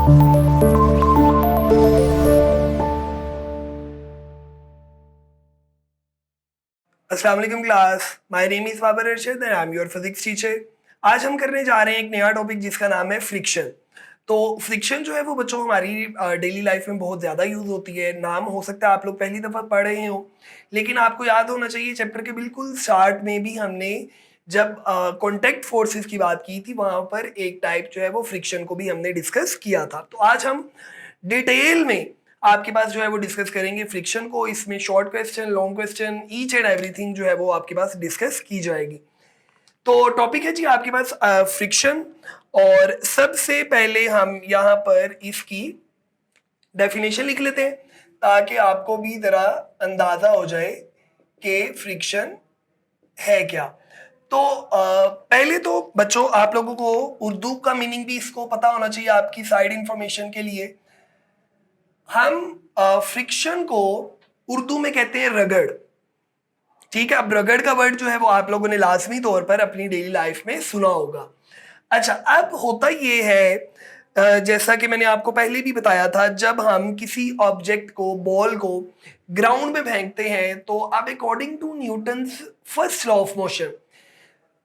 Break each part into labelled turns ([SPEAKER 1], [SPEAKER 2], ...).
[SPEAKER 1] अस्सलाम वालेकुम class, my name is Babar Arshad and I am your physics teacher. आज हम करने जा रहे हैं एक नया टॉपिक जिसका नाम है फ्रिक्शन। तो फ्रिक्शन जो है वो बच्चों हमारी डेली लाइफ में बहुत ज़्यादा यूज़ होती है। नाम हो सकता है आप लोग पहली दफ़ा पढ़ रहे हो, लेकिन आपको याद होना चाहिए चैप्टर के बिल्कुल स्टार्ट में भी हमने जब कॉन्टैक्ट फोर्सेस की बात की थी वहाँ पर एक टाइप जो है वो फ्रिक्शन को भी हमने डिस्कस किया था। तो आज हम डिटेल में आपके पास जो है वो डिस्कस करेंगे फ्रिक्शन को। इसमें short question, long question, each and everything जो है वो आपके पास डिस्कस की जाएगी। तो टॉपिक है जी आपके पास फ्रिक्शन। और सबसे पहले हम यहाँ पर इसकी डेफिनेशन लिख लेते हैं ताकि आपको भी ज़रा अंदाज़ा हो जाए कि फ्रिक्शन है क्या। तो पहले तो बच्चों आप लोगों को उर्दू का मीनिंग भी इसको पता होना चाहिए आपकी साइड इंफॉर्मेशन के लिए। हम फ्रिक्शन को उर्दू में कहते हैं रगड़। ठीक है, अब रगड़ का वर्ड जो है वो आप लोगों ने लाजमी तौर पर अपनी डेली लाइफ में सुना होगा। अच्छा, अब होता ये है जैसा कि मैंने आपको पहले भी बताया था, जब हम किसी ऑब्जेक्ट को, बॉल को ग्राउंड में फेंकते हैं तो अब according to Newton's first law of motion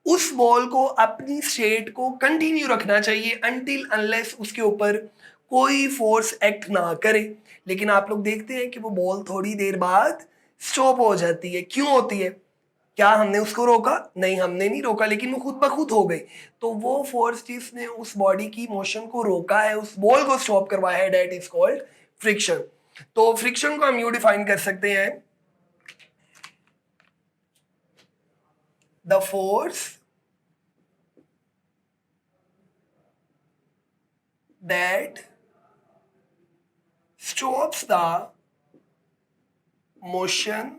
[SPEAKER 1] उस बॉल को अपनी स्टेट को कंटिन्यू रखना चाहिए अनटिल अनलेस उसके ऊपर कोई फोर्स एक्ट ना करे। लेकिन आप लोग देखते हैं कि वो बॉल थोड़ी देर बाद स्टॉप हो जाती है। क्यों होती है? क्या हमने उसको रोका? नहीं, हमने नहीं रोका, लेकिन वो खुद ब खुद हो गई। तो वो फोर्स जिसने उस बॉडी की मोशन को रोका है, उस बॉल को स्टॉप करवाया है, दैट इज कॉल्ड फ्रिक्शन। तो फ्रिक्शन को हम यूं डिफाइन कर सकते हैं, the force that stops the motion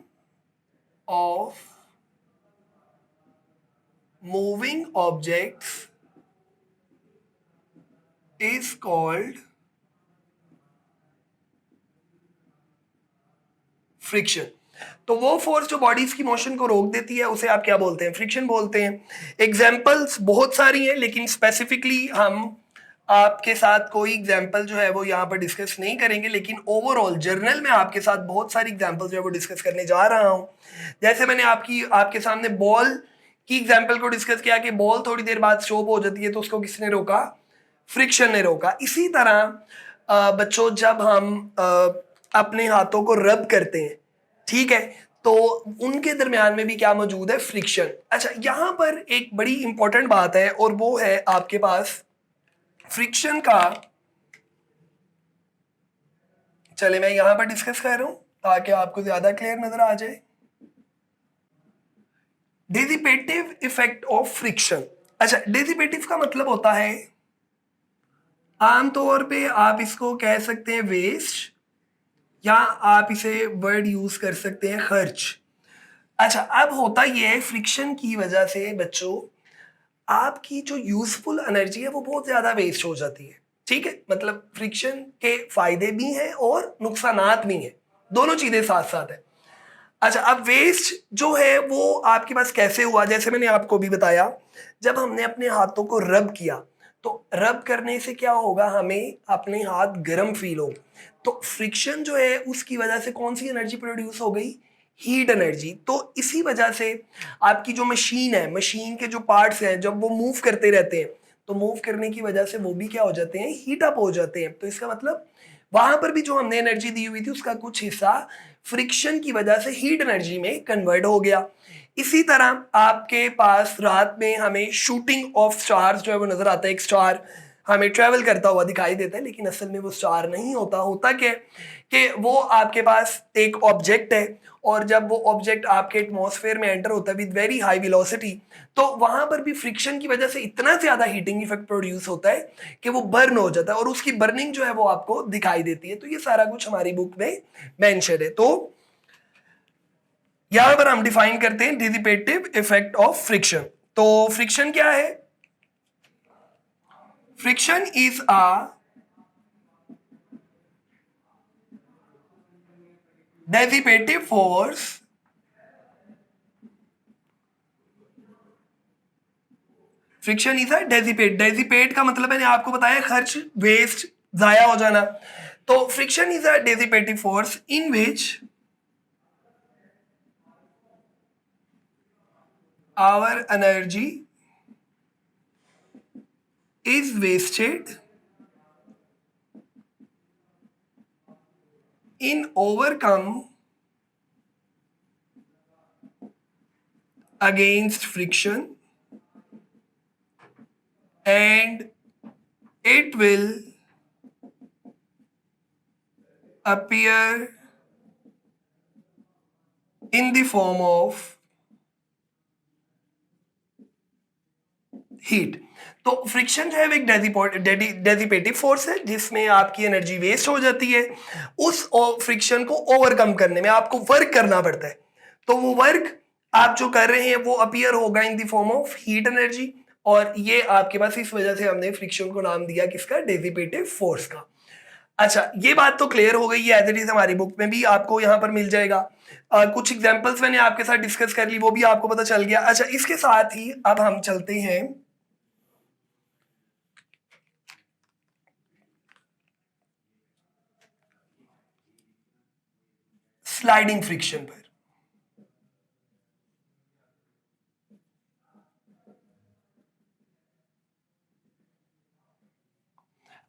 [SPEAKER 1] of moving objects is called friction. तो वो फोर्स जो बॉडीज की मोशन को रोक देती है उसे आप क्या बोलते हैं? फ्रिक्शन बोलते हैं। एग्जाम्पल्स बहुत सारी हैं, लेकिन स्पेसिफिकली हम आपके साथ कोई एग्जाम्पल जो है वो यहाँ पर डिस्कस नहीं करेंगे, लेकिन ओवरऑल जर्नल में आपके साथ बहुत सारी एग्जाम्पल जो है वो डिस्कस करने जा रहा हूँ। जैसे मैंने आपके सामने बॉल की एग्जाम्पल को डिस्कस किया कि बॉल थोड़ी देर बाद स्टॉप हो जाती है, तो उसको किसने रोका? फ्रिक्शन ने रोका। इसी तरह बच्चों जब हम अपने हाथों को रब करते हैं, ठीक है, तो उनके दरमियान में भी क्या मौजूद है? फ्रिक्शन। अच्छा, यहां पर एक बड़ी इंपॉर्टेंट बात है और वो है आपके पास फ्रिक्शन का, चले मैं यहां पर डिस्कस कर रहा हूं ताकि आपको ज्यादा क्लियर नजर आ जाए। Dissipative effect of friction. अच्छा, डिसिपेटिव का मतलब होता है, आमतौर पे आप इसको कह सकते हैं वेस्ट, या आप इसे वर्ड यूज कर सकते हैं खर्च। अच्छा, अब होता यह है फ्रिक्शन की वजह से बच्चों आपकी जो यूजफुल एनर्जी है वो बहुत ज्यादा वेस्ट हो जाती है। ठीक है, मतलब फ्रिक्शन के फायदे भी हैं और नुकसानात भी हैं, दोनों चीजें साथ साथ है। अच्छा, अब वेस्ट जो है वो आपके पास कैसे हुआ? जैसे मैंने आपको भी बताया, जब हमने अपने हाथों को रब किया तो रब करने से क्या होगा? हमें अपने हाथ गर्म फील हो। तो फ्रिक्शन जो है उसकी वजह से कौन सी एनर्जी प्रोड्यूस हो गई? Heat energy. तो इसी वजह से आपकी जो मशीन है, मशीन के जो पार्ट्स हैं, जब वो मूव करते रहते हैं तो मूव करने की वजह से वो भी क्या हो जाते हैं? हीट अप हो जाते हैं। तो इसका मतलब वहां पर भी जो हमने एनर्जी दी हुई थी उसका कुछ हिस्सा फ्रिक्शन की वजह से हीट एनर्जी में कन्वर्ट हो गया। इसी तरह आपके पास रात में हमें शूटिंग ऑफ स्टार्स जो है वो नजर आता है। एक स्टार हमें ट्रेवल करता हुआ दिखाई देता है, लेकिन असल में वो स्टार नहीं होता। होता क्या कि वो आपके पास एक ऑब्जेक्ट है और जब वो ऑब्जेक्ट आपके एटमॉस्फेयर में एंटर होता है विद वेरी हाई वेलोसिटी, तो वहां पर भी फ्रिक्शन की वजह से इतना ज्यादा हीटिंग इफेक्ट प्रोड्यूस होता है कि वो बर्न हो जाता है और उसकी बर्निंग जो है वो आपको दिखाई देती है। तो ये सारा कुछ हमारी बुक में मेंशन है। तो यहां पर हम डिफाइन करते हैं डिसिपेटिव इफेक्ट ऑफ फ्रिक्शन। तो फ्रिक्शन क्या है? Friction is a dissipative force friction is a dissipate. Dissipate का मतलब मैंने आपको बताया खर्च, वेस्ट, जाया हो जाना। तो friction is a dissipative force in which our energy is wasted in overcome against friction, and it will appear in the form of heat. तो फ्रिक्शन जो है वो एक डेसिपेटिव फोर्स है जिसमें आपकी एनर्जी वेस्ट हो जाती है। उस फ्रिक्शन को ओवरकम करने में आपको वर्क करना पड़ता है। तो वो वर्क आप जो कर रहे हैं वो अपीयर होगा इन the form of heat energy, और ये आपके पास इस वजह से हमने फ्रिक्शन को नाम दिया किसका, डेसिपेटिव फोर्स का। अच्छा, ये बात तो क्लियर हो गई है, एज इट इज हमारी बुक में भी आपको यहाँ पर मिल जाएगा। कुछ एग्जांपल्स मैंने आपके साथ डिस्कस कर ली, वो भी आपको पता चल गया। अच्छा, इसके साथ ही अब हम चलते हैं स्लाइडिंग फ्रिक्शन पर।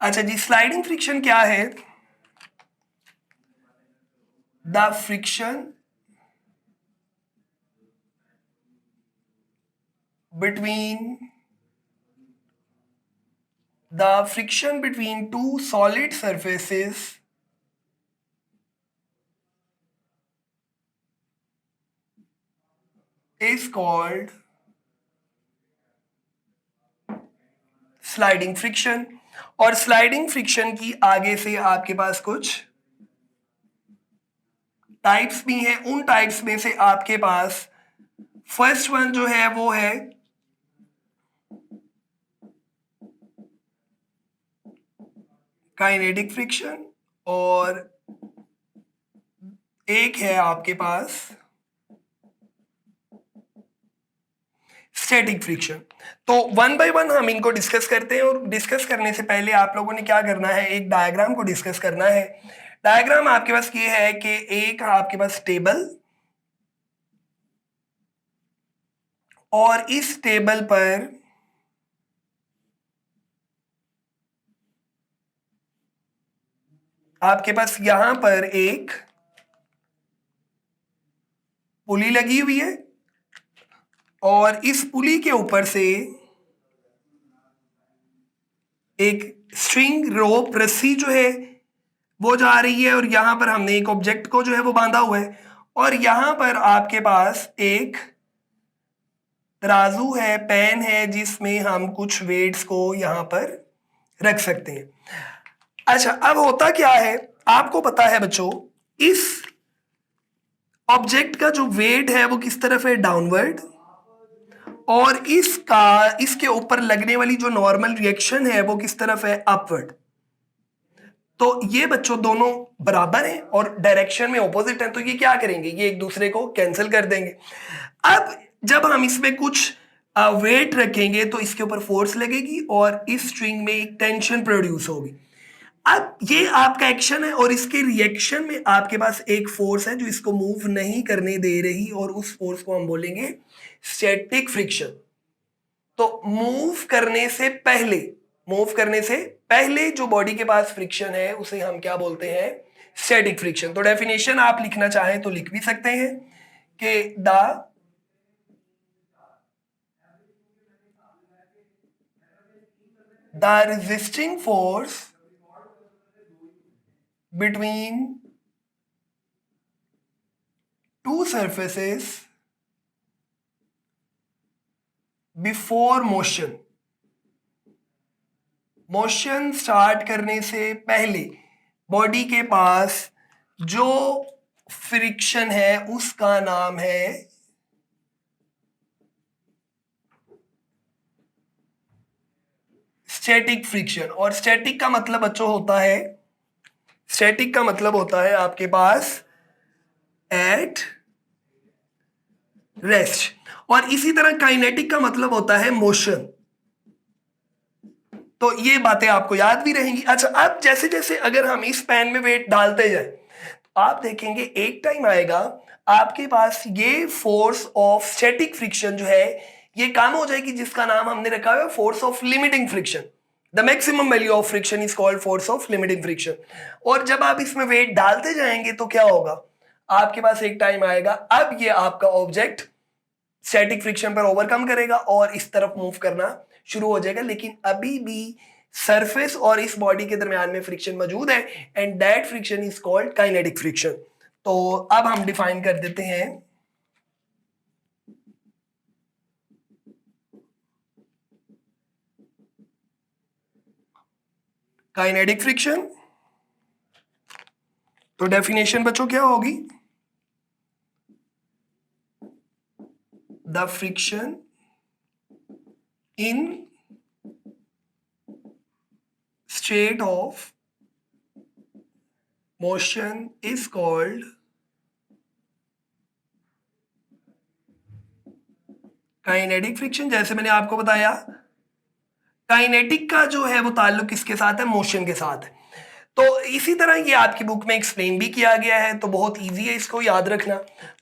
[SPEAKER 1] अच्छा जी, स्लाइडिंग फ्रिक्शन क्या है? The friction between two solid surfaces is called sliding friction. और स्लाइडिंग फ्रिक्शन की आगे से आपके पास कुछ टाइप्स भी हैं। उन टाइप्स में से आपके पास फर्स्ट वन जो है वो है काइनेटिक फ्रिक्शन, और एक है आपके पास स्टैटिक फ्रिक्शन। तो वन बाय वन हम इनको डिस्कस करते हैं, और डिस्कस करने से पहले आप लोगों ने क्या करना है, एक डायग्राम को डिस्कस करना है। डायग्राम आपके पास ये है कि एक आपके पास टेबल, और इस टेबल पर आपके पास यहां पर एक पुली लगी हुई है, और इस पुली के ऊपर से एक स्ट्रिंग रोप रस्सी जो है वो जा रही है, और यहां पर हमने एक ऑब्जेक्ट को जो है वो बांधा हुआ है, और यहां पर आपके पास एक तराजू है, पेन है, जिसमें हम कुछ वेट्स को यहां पर रख सकते हैं। अच्छा, अब होता क्या है, आपको पता है बच्चों, इस ऑब्जेक्ट का जो वेट है वो किस तरफ है, डाउनवर्ड, और इसके ऊपर लगने वाली जो नॉर्मल रिएक्शन है वो किस तरफ है, अपवर्ड। तो ये बच्चों दोनों बराबर हैं और डायरेक्शन में ऑपोजिट हैं, तो ये क्या करेंगे, ये एक दूसरे को कैंसिल कर देंगे। अब जब हम इसमें कुछ वेट रखेंगे तो इसके ऊपर फोर्स लगेगी और इस स्ट्रिंग में एक टेंशन प्रोड्यूस होगी। अब ये आपका एक्शन है, और इसके रिएक्शन में आपके पास एक फोर्स है जो इसको मूव नहीं करने दे रही, और उस फोर्स को हम बोलेंगे स्टैटिक फ्रिक्शन। तो मूव करने से पहले जो बॉडी के पास फ्रिक्शन है उसे हम क्या बोलते हैं, स्टैटिक फ्रिक्शन। तो डेफिनेशन आप लिखना चाहें तो लिख भी सकते हैं कि the resisting force between two surfaces before motion start करने से पहले बॉडी के पास जो फ्रिक्शन है उसका नाम है स्टैटिक फ्रिक्शन। और स्टैटिक का मतलब बच्चों होता है, स्टैटिक का मतलब होता है आपके पास एट रेस्ट, और इसी तरह काइनेटिक का मतलब होता है मोशन। तो ये बातें आपको याद भी रहेंगी। अच्छा, अब जैसे जैसे अगर हम इस पैन में वेट डालते जाए, आप देखेंगे एक टाइम आएगा आपके पास ये फोर्स ऑफ स्टैटिक फ्रिक्शन जो है ये कम हो जाएगी, जिसका नाम हमने रखा हुआ है force of limiting friction. The maximum value of friction is called force of limiting friction. और जब आप इसमें वेट डालते जाएंगे तो क्या होगा, आपके पास एक टाइम आएगा अब ये आपका ऑब्जेक्ट स्टैटिक फ्रिक्शन पर ओवरकम करेगा और इस तरफ मूव करना शुरू हो जाएगा, लेकिन अभी भी सरफेस और इस बॉडी के दरमियान में फ्रिक्शन मौजूद है and that friction is called kinetic friction. तो अब हम डिफाइन कर देते हैं काइनेटिक फ्रिक्शन। तो डेफिनेशन बच्चों क्या होगी, the friction in state of motion is called kinetic friction. जैसे मैंने आपको बताया काइनेटिक का जो है वो ताल्लुक किसके साथ है, मोशन के साथ है। तो इसी तरह ये आपकी बुक में एक्सप्लेन भी किया गया है, तो बहुत इजी है इसको याद रखना।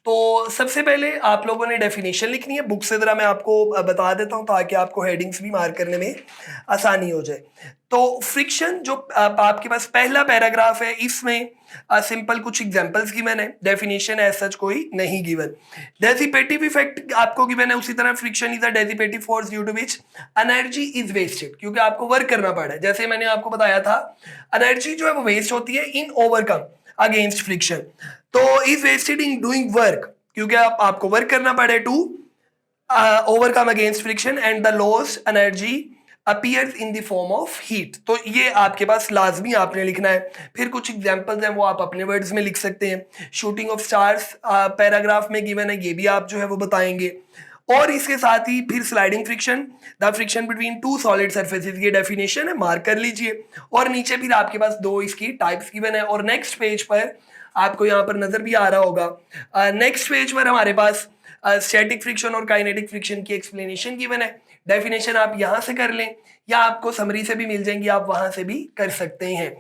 [SPEAKER 1] तो सबसे पहले आप लोगों ने डेफिनेशन लिखनी है, बुक से ज़रा मैं आपको बता देता हूँ ताकि आपको हेडिंग्स भी मार्क करने में आसानी हो जाए। तो फ्रिक्शन जो आपके पास पहला पैराग्राफ है इसमें सिंपल कुछ एग्जांपल्स गिवन है, डेफिनेशन एज सच कोई नहीं गिवन। डेसिपेटिव इफेक्ट आपको गिवन है, उसी तरह friction is a dissipative force due to which energy is wasted, क्योंकि आपको वर्क करना पड़ा है। जैसे मैंने आपको बताया था एनर्जी जो है वो वेस्ट होती है इन ओवरकम अगेंस्ट फ्रिक्शन, तो is wasted in doing work, क्योंकि आपको वर्क करना पड़े to overcome against friction and the lost energy appears in the form of heat. तो ये आपके पास लाजमी आपने लिखना है। फिर कुछ एग्जांपल्स हैं वो आप अपने वर्ड्स में लिख सकते हैं। शूटिंग ऑफ स्टार्स पैराग्राफ में गिवन है, ये भी आप जो है वो बताएंगे। और इसके साथ ही फिर sliding friction, the friction between two solid surfaces, ये डेफिनेशन है, मार्क कर लीजिए। और नीचे फिर आपके पास दो इसकी टाइप्स गिवन है। और नेक्स्ट पेज पर आपको यहाँ पर नजर भी आ रहा होगा, नेक्स्ट पेज पर हमारे पास स्टैटिक फ्रिक्शन और काइनेटिक फ्रिक्शन की एक्सप्लेनेशन गिवन है। डेफिनेशन आप यहाँ से कर लें या आपको समरी से भी मिल जाएंगी, आप वहां से भी कर सकते हैं।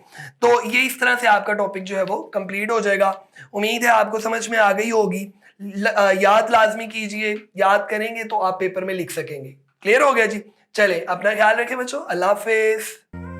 [SPEAKER 1] तो ये इस तरह से आपका टॉपिक जो है वो कंप्लीट हो जाएगा। उम्मीद है आपको समझ में आ गई होगी। याद लाजमी कीजिए, याद करेंगे तो आप पेपर में लिख सकेंगे। क्लियर हो गया जी? चले, अपना ख्याल रखें बच्चों, अल्लाह हाफिज।